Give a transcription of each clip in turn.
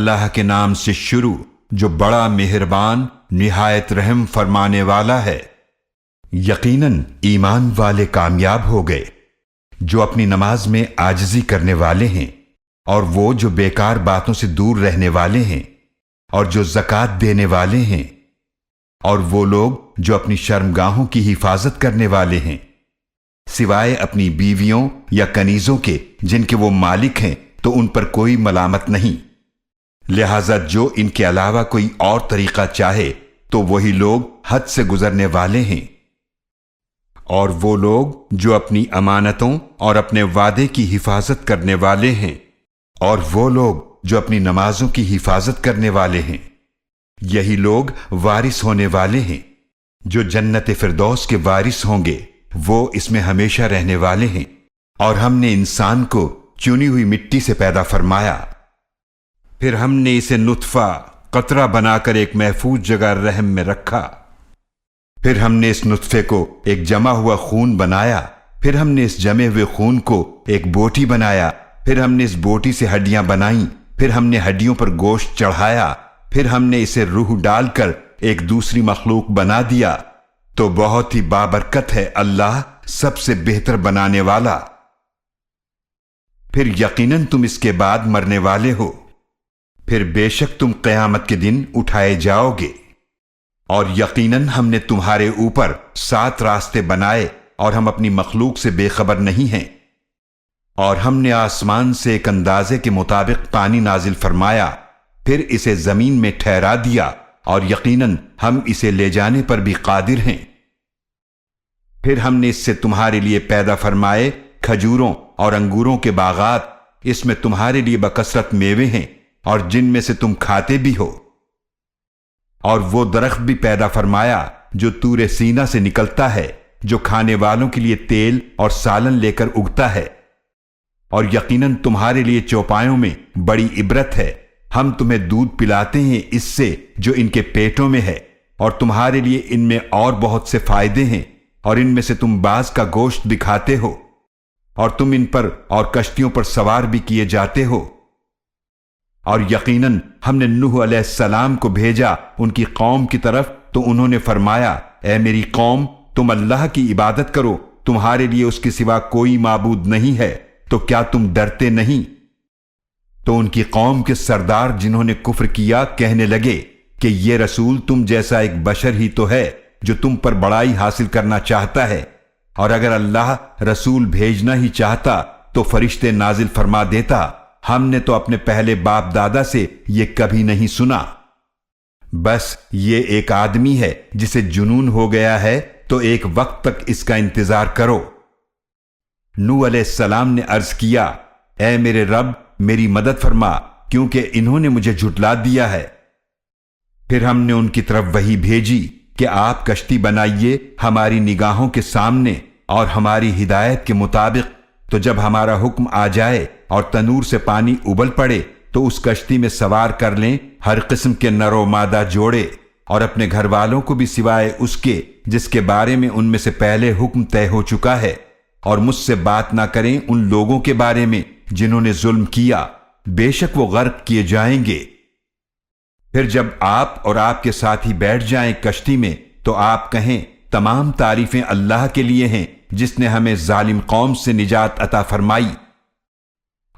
اللہ کے نام سے شروع جو بڑا مہربان نہایت رحم فرمانے والا ہے۔ یقیناً ایمان والے کامیاب ہو گئے جو اپنی نماز میں عاجزی کرنے والے ہیں، اور وہ جو بیکار باتوں سے دور رہنے والے ہیں، اور جو زکوٰۃ دینے والے ہیں، اور وہ لوگ جو اپنی شرمگاہوں کی حفاظت کرنے والے ہیں، سوائے اپنی بیویوں یا کنیزوں کے جن کے وہ مالک ہیں تو ان پر کوئی ملامت نہیں، لہذا جو ان کے علاوہ کوئی اور طریقہ چاہے تو وہی لوگ حد سے گزرنے والے ہیں۔ اور وہ لوگ جو اپنی امانتوں اور اپنے وعدے کی حفاظت کرنے والے ہیں، اور وہ لوگ جو اپنی نمازوں کی حفاظت کرنے والے ہیں، یہی لوگ وارث ہونے والے ہیں جو جنت فردوس کے وارث ہوں گے، وہ اس میں ہمیشہ رہنے والے ہیں۔ اور ہم نے انسان کو چنی ہوئی مٹی سے پیدا فرمایا، پھر ہم نے اسے نطفہ قطرہ بنا کر ایک محفوظ جگہ رحم میں رکھا، پھر ہم نے اس نطفے کو ایک جمع ہوا خون بنایا، پھر ہم نے اس جمے ہوئے خون کو ایک بوٹی بنایا، پھر ہم نے اس بوٹی سے ہڈیاں بنائیں، پھر ہم نے ہڈیوں پر گوشت چڑھایا، پھر ہم نے اسے روح ڈال کر ایک دوسری مخلوق بنا دیا۔ تو بہت ہی بابرکت ہے اللہ سب سے بہتر بنانے والا۔ پھر یقیناً تم اس کے بعد مرنے والے ہو، پھر بے شک تم قیامت کے دن اٹھائے جاؤ گے۔ اور یقیناً ہم نے تمہارے اوپر 7 راستے بنائے اور ہم اپنی مخلوق سے بے خبر نہیں ہیں۔ اور ہم نے آسمان سے ایک اندازے کے مطابق پانی نازل فرمایا، پھر اسے زمین میں ٹھہرا دیا، اور یقیناً ہم اسے لے جانے پر بھی قادر ہیں۔ پھر ہم نے اس سے تمہارے لیے پیدا فرمائے کھجوروں اور انگوروں کے باغات، اس میں تمہارے لیے بکثرت میوے ہیں اور جن میں سے تم کھاتے بھی ہو۔ اور وہ درخت بھی پیدا فرمایا جو طور سینا سے نکلتا ہے، جو کھانے والوں کے لیے تیل اور سالن لے کر اگتا ہے۔ اور یقیناً تمہارے لیے چوپایوں میں بڑی عبرت ہے، ہم تمہیں دودھ پلاتے ہیں اس سے جو ان کے پیٹوں میں ہے، اور تمہارے لیے ان میں اور بہت سے فائدے ہیں، اور ان میں سے تم بعض کا گوشت بھی کھاتے ہو، اور تم ان پر اور کشتیوں پر سوار بھی کیے جاتے ہو۔ اور یقیناً ہم نے نوح علیہ السلام کو بھیجا ان کی قوم کی طرف، تو انہوں نے فرمایا، اے میری قوم، تم اللہ کی عبادت کرو، تمہارے لیے اس کے سوا کوئی معبود نہیں ہے، تو کیا تم ڈرتے نہیں؟ تو ان کی قوم کے سردار جنہوں نے کفر کیا کہنے لگے کہ یہ رسول تم جیسا ایک بشر ہی تو ہے جو تم پر بڑائی حاصل کرنا چاہتا ہے، اور اگر اللہ رسول بھیجنا ہی چاہتا تو فرشتے نازل فرما دیتا، ہم نے تو اپنے پہلے باپ دادا سے یہ کبھی نہیں سنا۔ بس یہ ایک آدمی ہے جسے جنون ہو گیا ہے، تو ایک وقت تک اس کا انتظار کرو۔ نوح علیہ السلام نے عرض کیا، اے میرے رب میری مدد فرما، کیونکہ انہوں نے مجھے جھٹلا دیا ہے۔ پھر ہم نے ان کی طرف وحی بھیجی کہ آپ کشتی بنائیے ہماری نگاہوں کے سامنے اور ہماری ہدایت کے مطابق، تو جب ہمارا حکم آ جائے اور تنور سے پانی ابل پڑے تو اس کشتی میں سوار کر لیں ہر قسم کے نر و مادہ جوڑے، اور اپنے گھر والوں کو بھی سوائے اس کے جس کے بارے میں ان میں سے پہلے حکم طے ہو چکا ہے، اور مجھ سے بات نہ کریں ان لوگوں کے بارے میں جنہوں نے ظلم کیا، بے شک وہ غرق کیے جائیں گے۔ پھر جب آپ اور آپ کے ساتھی بیٹھ جائیں کشتی میں تو آپ کہیں، تمام تعریفیں اللہ کے لیے ہیں جس نے ہمیں ظالم قوم سے نجات عطا فرمائی۔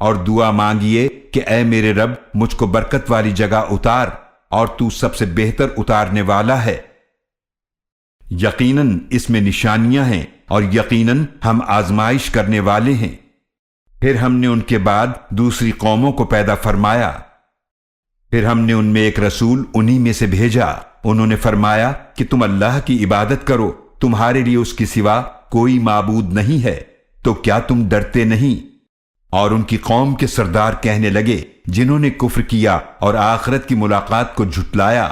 اور دعا مانگیے کہ اے میرے رب مجھ کو برکت والی جگہ اتار، اور تو سب سے بہتر اتارنے والا ہے۔ یقیناً اس میں نشانیاں ہیں، اور یقیناً ہم آزمائش کرنے والے ہیں۔ پھر ہم نے ان کے بعد دوسری قوموں کو پیدا فرمایا، پھر ہم نے ان میں ایک رسول انہی میں سے بھیجا، انہوں نے فرمایا کہ تم اللہ کی عبادت کرو، تمہارے لیے اس کے سوا کوئی معبود نہیں ہے، تو کیا تم ڈرتے نہیں؟ اور ان کی قوم کے سردار کہنے لگے جنہوں نے کفر کیا اور آخرت کی ملاقات کو جھٹلایا،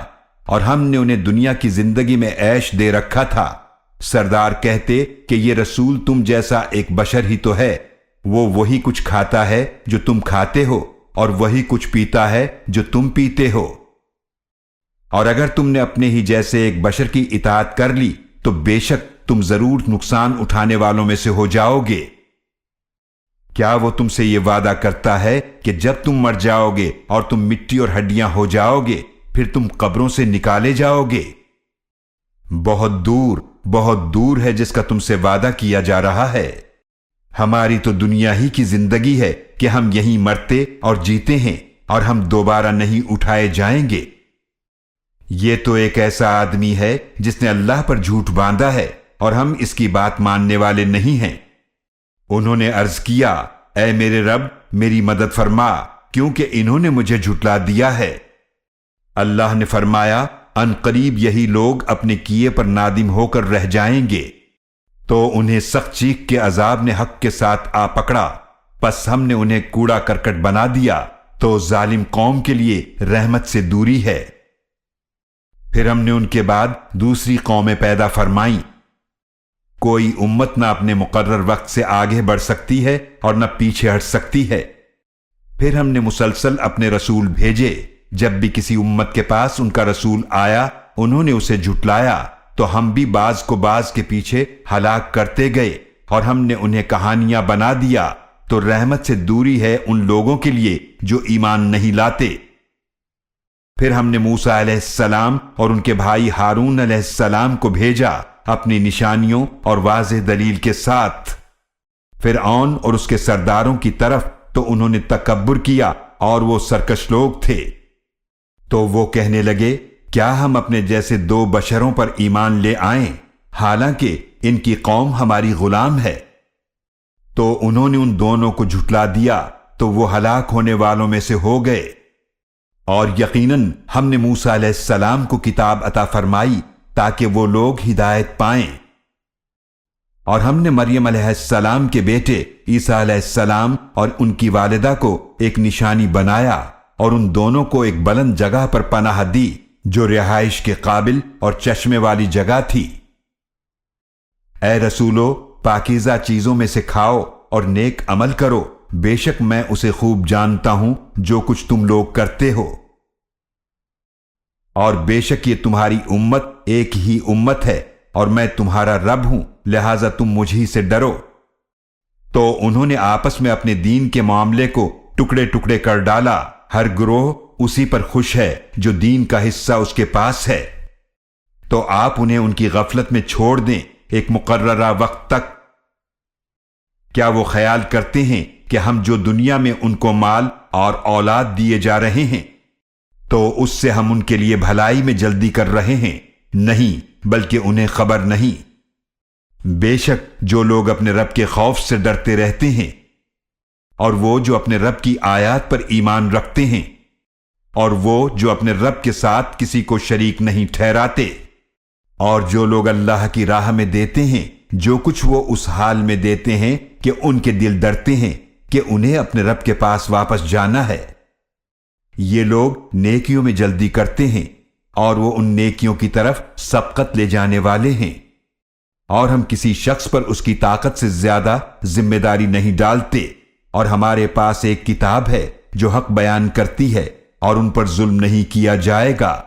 اور ہم نے انہیں دنیا کی زندگی میں عیش دے رکھا تھا، سردار کہتے کہ یہ رسول تم جیسا ایک بشر ہی تو ہے، وہ وہی کچھ کھاتا ہے جو تم کھاتے ہو، اور وہی کچھ پیتا ہے جو تم پیتے ہو، اور اگر تم نے اپنے ہی جیسے ایک بشر کی اطاعت کر لی تو بے شک تم ضرور نقصان اٹھانے والوں میں سے ہو جاؤ گے۔ کیا وہ تم سے یہ وعدہ کرتا ہے کہ جب تم مر جاؤ گے اور تم مٹی اور ہڈیاں ہو جاؤ گے پھر تم قبروں سے نکالے جاؤ گے؟ بہت دور ہے جس کا تم سے وعدہ کیا جا رہا ہے۔ ہماری تو دنیا ہی کی زندگی ہے کہ ہم یہیں مرتے اور جیتے ہیں اور ہم دوبارہ نہیں اٹھائے جائیں گے۔ یہ تو ایک ایسا آدمی ہے جس نے اللہ پر جھوٹ باندھا ہے اور ہم اس کی بات ماننے والے نہیں ہیں۔ انہوں نے عرض کیا، اے میرے رب میری مدد فرما کیونکہ انہوں نے مجھے جھٹلا دیا ہے۔ اللہ نے فرمایا، ان قریب یہی لوگ اپنے کیے پر نادم ہو کر رہ جائیں گے۔ تو انہیں سخت چیخ کے عذاب نے حق کے ساتھ آ پکڑا، پس ہم نے انہیں کوڑا کرکٹ بنا دیا، تو ظالم قوم کے لیے رحمت سے دوری ہے۔ پھر ہم نے ان کے بعد دوسری قومیں پیدا فرمائیں۔ کوئی امت نہ اپنے مقرر وقت سے آگے بڑھ سکتی ہے اور نہ پیچھے ہٹ سکتی ہے۔ پھر ہم نے مسلسل اپنے رسول بھیجے، جب بھی کسی امت کے پاس ان کا رسول آیا انہوں نے اسے جھٹلایا تو ہم بھی بعض کو بعض کے پیچھے ہلاک کرتے گئے، اور ہم نے انہیں کہانیاں بنا دیا، تو رحمت سے دوری ہے ان لوگوں کے لیے جو ایمان نہیں لاتے۔ پھر ہم نے موسیٰ علیہ السلام اور ان کے بھائی ہارون علیہ السلام کو بھیجا اپنی نشانیوں اور واضح دلیل کے ساتھ فرعون اور اس کے سرداروں کی طرف، تو انہوں نے تکبر کیا اور وہ سرکش لوگ تھے۔ تو وہ کہنے لگے، کیا ہم اپنے جیسے دو بشروں پر ایمان لے آئیں حالانکہ ان کی قوم ہماری غلام ہے؟ تو انہوں نے ان دونوں کو جھٹلا دیا تو وہ ہلاک ہونے والوں میں سے ہو گئے۔ اور یقیناً ہم نے موسیٰ علیہ السلام کو کتاب عطا فرمائی تاکہ وہ لوگ ہدایت پائیں۔ اور ہم نے مریم علیہ السلام کے بیٹے عیسیٰ علیہ السلام اور ان کی والدہ کو ایک نشانی بنایا اور ان دونوں کو ایک بلند جگہ پر پناہ دی جو رہائش کے قابل اور چشمے والی جگہ تھی۔ اے رسولو، پاکیزہ چیزوں میں سے کھاؤ اور نیک عمل کرو، بے شک میں اسے خوب جانتا ہوں جو کچھ تم لوگ کرتے ہو۔ اور بے شک یہ تمہاری امت ایک ہی امت ہے اور میں تمہارا رب ہوں، لہذا تم مجھی سے ڈرو۔ تو انہوں نے آپس میں اپنے دین کے معاملے کو ٹکڑے ٹکڑے کر ڈالا، ہر گروہ اسی پر خوش ہے جو دین کا حصہ اس کے پاس ہے۔ تو آپ انہیں ان کی غفلت میں چھوڑ دیں ایک مقررہ وقت تک۔ کیا وہ خیال کرتے ہیں کہ ہم جو دنیا میں ان کو مال اور اولاد دیے جا رہے ہیں تو اس سے ہم ان کے لیے بھلائی میں جلدی کر رہے ہیں؟ نہیں، بلکہ انہیں خبر نہیں۔ بے شک جو لوگ اپنے رب کے خوف سے ڈرتے رہتے ہیں، اور وہ جو اپنے رب کی آیات پر ایمان رکھتے ہیں، اور وہ جو اپنے رب کے ساتھ کسی کو شریک نہیں ٹھہراتے، اور جو لوگ اللہ کی راہ میں دیتے ہیں جو کچھ وہ اس حال میں دیتے ہیں کہ ان کے دل ڈرتے ہیں کہ انہیں اپنے رب کے پاس واپس جانا ہے، یہ لوگ نیکیوں میں جلدی کرتے ہیں اور وہ ان نیکیوں کی طرف سبقت لے جانے والے ہیں۔ اور ہم کسی شخص پر اس کی طاقت سے زیادہ ذمہ داری نہیں ڈالتے، اور ہمارے پاس ایک کتاب ہے جو حق بیان کرتی ہے اور ان پر ظلم نہیں کیا جائے گا،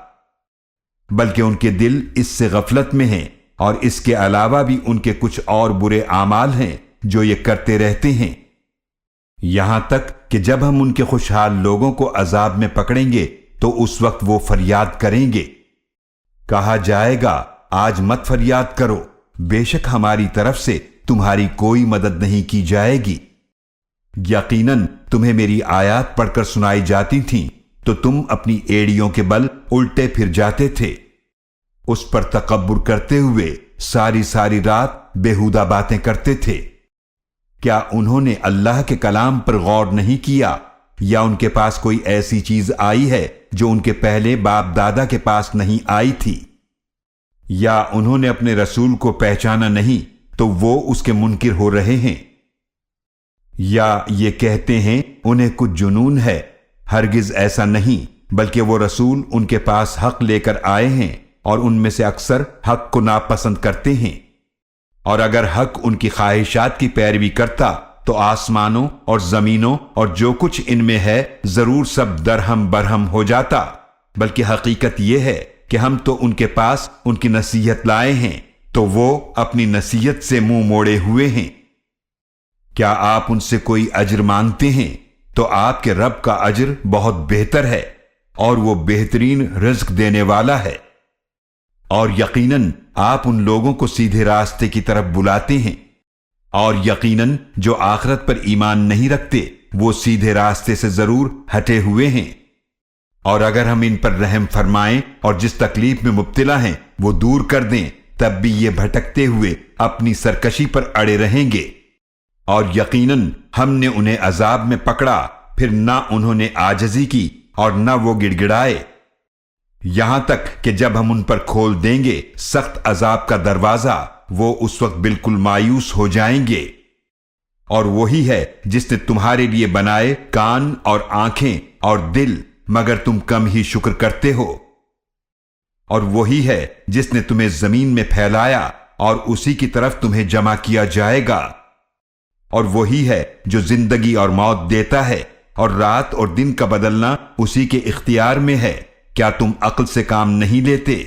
بلکہ ان کے دل اس سے غفلت میں ہیں، اور اس کے علاوہ بھی ان کے کچھ اور برے اعمال ہیں جو یہ کرتے رہتے ہیں، یہاں تک کہ جب ہم ان کے خوشحال لوگوں کو عذاب میں پکڑیں گے تو اس وقت وہ فریاد کریں گے۔ کہا جائے گا، آج مت فریاد کرو، بے شک ہماری طرف سے تمہاری کوئی مدد نہیں کی جائے گی۔ یقیناً تمہیں میری آیات پڑھ کر سنائی جاتی تھیں تو تم اپنی ایڑیوں کے بل الٹے پھر جاتے تھے، اس پر تکبر کرتے ہوئے ساری ساری رات بیہودہ باتیں کرتے تھے۔ کیا انہوں نے اللہ کے کلام پر غور نہیں کیا، یا ان کے پاس کوئی ایسی چیز آئی ہے جو ان کے پہلے باپ دادا کے پاس نہیں آئی تھی؟ یا انہوں نے اپنے رسول کو پہچانا نہیں تو وہ اس کے منکر ہو رہے ہیں؟ یا یہ کہتے ہیں انہیں کچھ جنون ہے؟ ہرگز ایسا نہیں، بلکہ وہ رسول ان کے پاس حق لے کر آئے ہیں، اور ان میں سے اکثر حق کو ناپسند کرتے ہیں۔ اور اگر حق ان کی خواہشات کی پیروی کرتا تو آسمانوں اور زمینوں اور جو کچھ ان میں ہے ضرور سب درہم برہم ہو جاتا، بلکہ حقیقت یہ ہے کہ ہم تو ان کے پاس ان کی نصیحت لائے ہیں تو وہ اپنی نصیحت سے منہ موڑے ہوئے ہیں۔ کیا آپ ان سے کوئی اجر مانگتے ہیں تو آپ کے رب کا اجر بہت بہتر ہے اور وہ بہترین رزق دینے والا ہے۔ اور یقیناً آپ ان لوگوں کو سیدھے راستے کی طرف بلاتے ہیں، اور یقیناً جو آخرت پر ایمان نہیں رکھتے وہ سیدھے راستے سے ضرور ہٹے ہوئے ہیں۔ اور اگر ہم ان پر رحم فرمائیں اور جس تکلیف میں مبتلا ہیں وہ دور کر دیں، تب بھی یہ بھٹکتے ہوئے اپنی سرکشی پر اڑے رہیں گے۔ اور یقیناً ہم نے انہیں عذاب میں پکڑا، پھر نہ انہوں نے عاجزی کی اور نہ وہ گڑ گڑائے، یہاں تک کہ جب ہم ان پر کھول دیں گے سخت عذاب کا دروازہ، وہ اس وقت بالکل مایوس ہو جائیں گے۔ اور وہی ہے جس نے تمہارے لیے بنائے کان اور آنکھیں اور دل، مگر تم کم ہی شکر کرتے ہو۔ اور وہی ہے جس نے تمہیں زمین میں پھیلایا اور اسی کی طرف تمہیں جمع کیا جائے گا۔ اور وہی ہے جو زندگی اور موت دیتا ہے، اور رات اور دن کا بدلنا اسی کے اختیار میں ہے۔ کیا تم عقل سے کام نہیں لیتے؟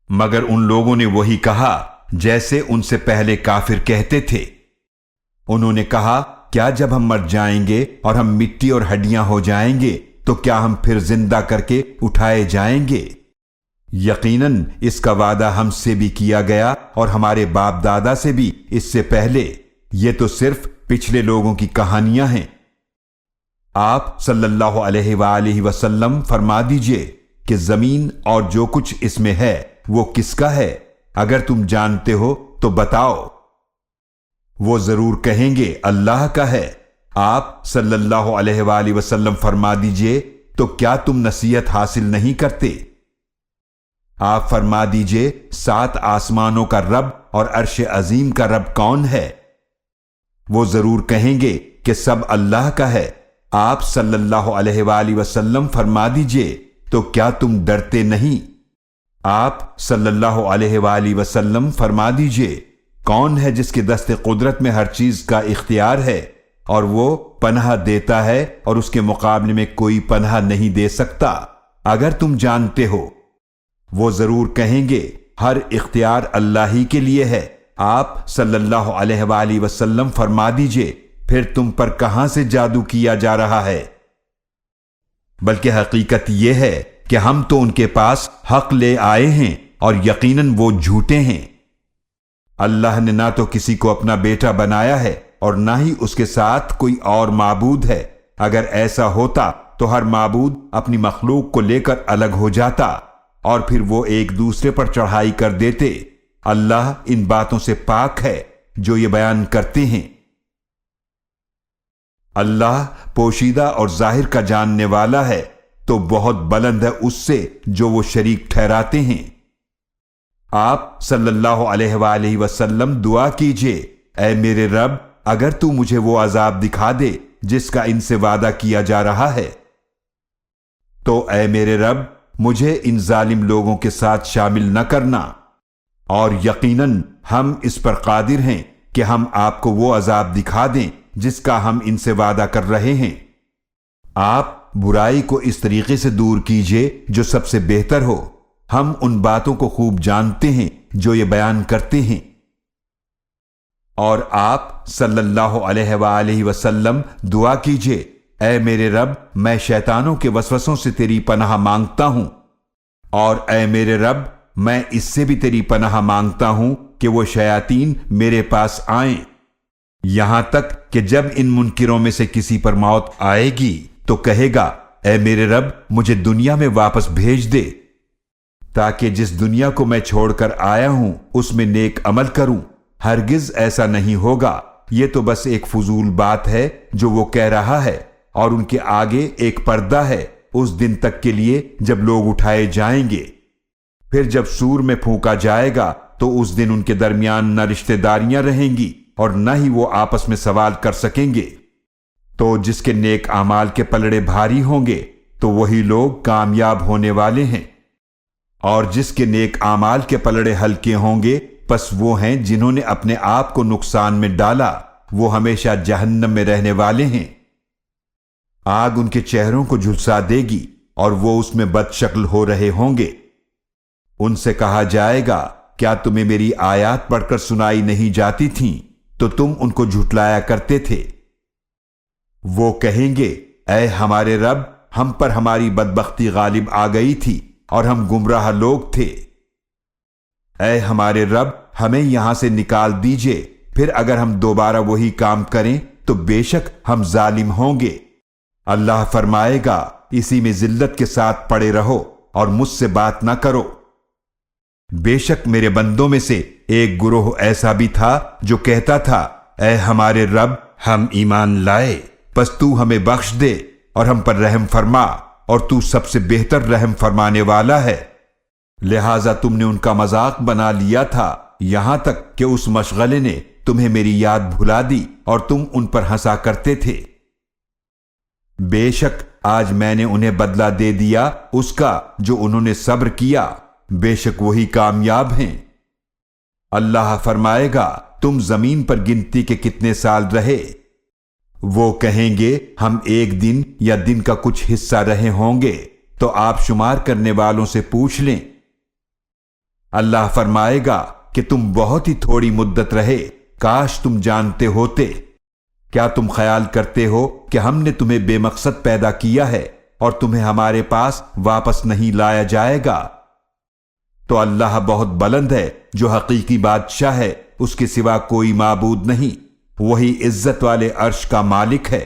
مگر ان لوگوں نے وہی کہا جیسے ان سے پہلے کافر کہتے تھے۔ انہوں نے کہا، کیا جب ہم مر جائیں گے اور ہم مٹی اور ہڈیاں ہو جائیں گے تو کیا ہم پھر زندہ کر کے اٹھائے جائیں گے؟ یقیناً اس کا وعدہ ہم سے بھی کیا گیا اور ہمارے باپ دادا سے بھی اس سے پہلے، یہ تو صرف پچھلے لوگوں کی کہانیاں ہیں۔ آپ صلی اللہ علیہ وآلہ وسلم فرما دیجئے کہ زمین اور جو کچھ اس میں ہے وہ کس کا ہے؟ اگر تم جانتے ہو تو بتاؤ۔ وہ ضرور کہیں گے اللہ کا ہے۔ آپ صلی اللہ علیہ وآلہ وسلم فرما دیجئے تو کیا تم نصیحت حاصل نہیں کرتے؟ آپ فرما دیجئے 7 آسمانوں کا رب اور عرش عظیم کا رب کون ہے؟ وہ ضرور کہیں گے کہ سب اللہ کا ہے۔ آپ صلی اللہ علیہ وآلہ وسلم فرما دیجئے تو کیا تم ڈرتے نہیں؟ آپ صلی اللہ علیہ وآلہ وسلم فرما دیجئے کون ہے جس کے دست قدرت میں ہر چیز کا اختیار ہے، اور وہ پناہ دیتا ہے اور اس کے مقابلے میں کوئی پناہ نہیں دے سکتا، اگر تم جانتے ہو۔ وہ ضرور کہیں گے ہر اختیار اللہ ہی کے لیے ہے۔ آپ صلی اللہ علیہ وآلہ وسلم فرما دیجئے پھر تم پر کہاں سے جادو کیا جا رہا ہے؟ بلکہ حقیقت یہ ہے کہ ہم تو ان کے پاس حق لے آئے ہیں اور یقیناً وہ جھوٹے ہیں۔ اللہ نے نہ تو کسی کو اپنا بیٹا بنایا ہے اور نہ ہی اس کے ساتھ کوئی اور معبود ہے۔ اگر ایسا ہوتا تو ہر معبود اپنی مخلوق کو لے کر الگ ہو جاتا اور پھر وہ ایک دوسرے پر چڑھائی کر دیتے۔ اللہ ان باتوں سے پاک ہے جو یہ بیان کرتے ہیں۔ اللہ پوشیدہ اور ظاہر کا جاننے والا ہے، تو بہت بلند ہے اس سے جو وہ شریک ٹھہراتے ہیں۔ آپ صلی اللہ علیہ وآلہ وسلم دعا کیجئے، اے میرے رب اگر تو مجھے وہ عذاب دکھا دے جس کا ان سے وعدہ کیا جا رہا ہے، تو اے میرے رب مجھے ان ظالم لوگوں کے ساتھ شامل نہ کرنا، اور یقیناً ہم اس پر قادر ہیں کہ ہم آپ کو وہ عذاب دکھا دیں جس کا ہم ان سے وعدہ کر رہے ہیں۔ آپ برائی کو اس طریقے سے دور کیجئے جو سب سے بہتر ہو۔ ہم ان باتوں کو خوب جانتے ہیں جو یہ بیان کرتے ہیں۔ اور آپ صلی اللہ علیہ وآلہ وسلم دعا کیجئے، اے میرے رب میں شیطانوں کے وسوسوں سے تیری پناہ مانگتا ہوں، اور اے میرے رب میں اس سے بھی تیری پناہ مانگتا ہوں کہ وہ شیاطین میرے پاس آئیں، یہاں تک کہ جب ان منکروں میں سے کسی پر موت آئے گی تو کہے گا، اے میرے رب مجھے دنیا میں واپس بھیج دے تاکہ جس دنیا کو میں چھوڑ کر آیا ہوں اس میں نیک عمل کروں۔ ہرگز ایسا نہیں ہوگا، یہ تو بس ایک فضول بات ہے جو وہ کہہ رہا ہے، اور ان کے آگے ایک پردہ ہے اس دن تک کے لیے جب لوگ اٹھائے جائیں گے۔ پھر جب سور میں پھونکا جائے گا تو اس دن ان کے درمیان نہ رشتہ داریاں رہیں گی اور نہ ہی وہ آپس میں سوال کر سکیں گے۔ تو جس کے نیک اعمال کے پلڑے بھاری ہوں گے تو وہی لوگ کامیاب ہونے والے ہیں، اور جس کے نیک اعمال کے پلڑے ہلکے ہوں گے پس وہ ہیں جنہوں نے اپنے آپ کو نقصان میں ڈالا، وہ ہمیشہ جہنم میں رہنے والے ہیں۔ آگ ان کے چہروں کو جھلسا دے گی اور وہ اس میں بد شکل ہو رہے ہوں گے۔ ان سے کہا جائے گا، کیا تمہیں میری آیات پڑھ کر سنائی نہیں جاتی تھیں؟ تو تو تم ان کو جھٹلایا کرتے تھے۔ وہ کہیں گے اے ہمارے رب، ہم پر ہماری بدبختی غالب آ گئی تھی اور ہم گمراہ لوگ تھے۔ اے ہمارے رب، ہمیں یہاں سے نکال دیجئے، پھر اگر ہم دوبارہ وہی کام کریں تو بے شک ہم ظالم ہوں گے۔ اللہ فرمائے گا اسی میں ذلت کے ساتھ پڑے رہو اور مجھ سے بات نہ کرو۔ بے شک میرے بندوں میں سے ایک گروہ ایسا بھی تھا جو کہتا تھا اے ہمارے رب، ہم ایمان لائے، پس تو ہمیں بخش دے اور ہم پر رحم فرما، اور تو سب سے بہتر رحم فرمانے والا ہے۔ لہٰذا تم نے ان کا مذاق بنا لیا تھا، یہاں تک کہ اس مشغلے نے تمہیں میری یاد بھلا دی اور تم ان پر ہنسا کرتے تھے۔ بے شک آج میں نے انہیں بدلہ دے دیا اس کا جو انہوں نے صبر کیا، بے شک وہی کامیاب ہیں۔ اللہ فرمائے گا تم زمین پر گنتی کے کتنے سال رہے؟ وہ کہیں گے ہم ایک دن یا دن کا کچھ حصہ رہے ہوں گے، تو آپ شمار کرنے والوں سے پوچھ لیں۔ اللہ فرمائے گا کہ تم بہت ہی تھوڑی مدت رہے، کاش تم جانتے ہوتے۔ کیا تم خیال کرتے ہو کہ ہم نے تمہیں بے مقصد پیدا کیا ہے اور تمہیں ہمارے پاس واپس نہیں لایا جائے گا؟ تو اللہ بہت بلند ہے، جو حقیقی بادشاہ ہے، اس کے سوا کوئی معبود نہیں، وہی عزت والے عرش کا مالک ہے۔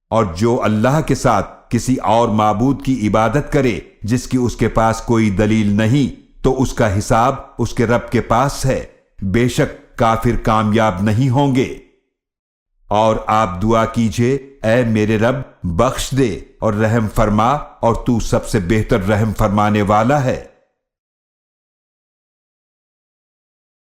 اور جو اللہ کے ساتھ کسی اور معبود کی عبادت کرے جس کی اس کے پاس کوئی دلیل نہیں، تو اس کا حساب اس کے رب کے پاس ہے، بے شک کافر کامیاب نہیں ہوں گے۔ اور آپ دعا کیجئے اے میرے رب، بخش دے اور رحم فرما، اور تو سب سے بہتر رحم فرمانے والا ہے۔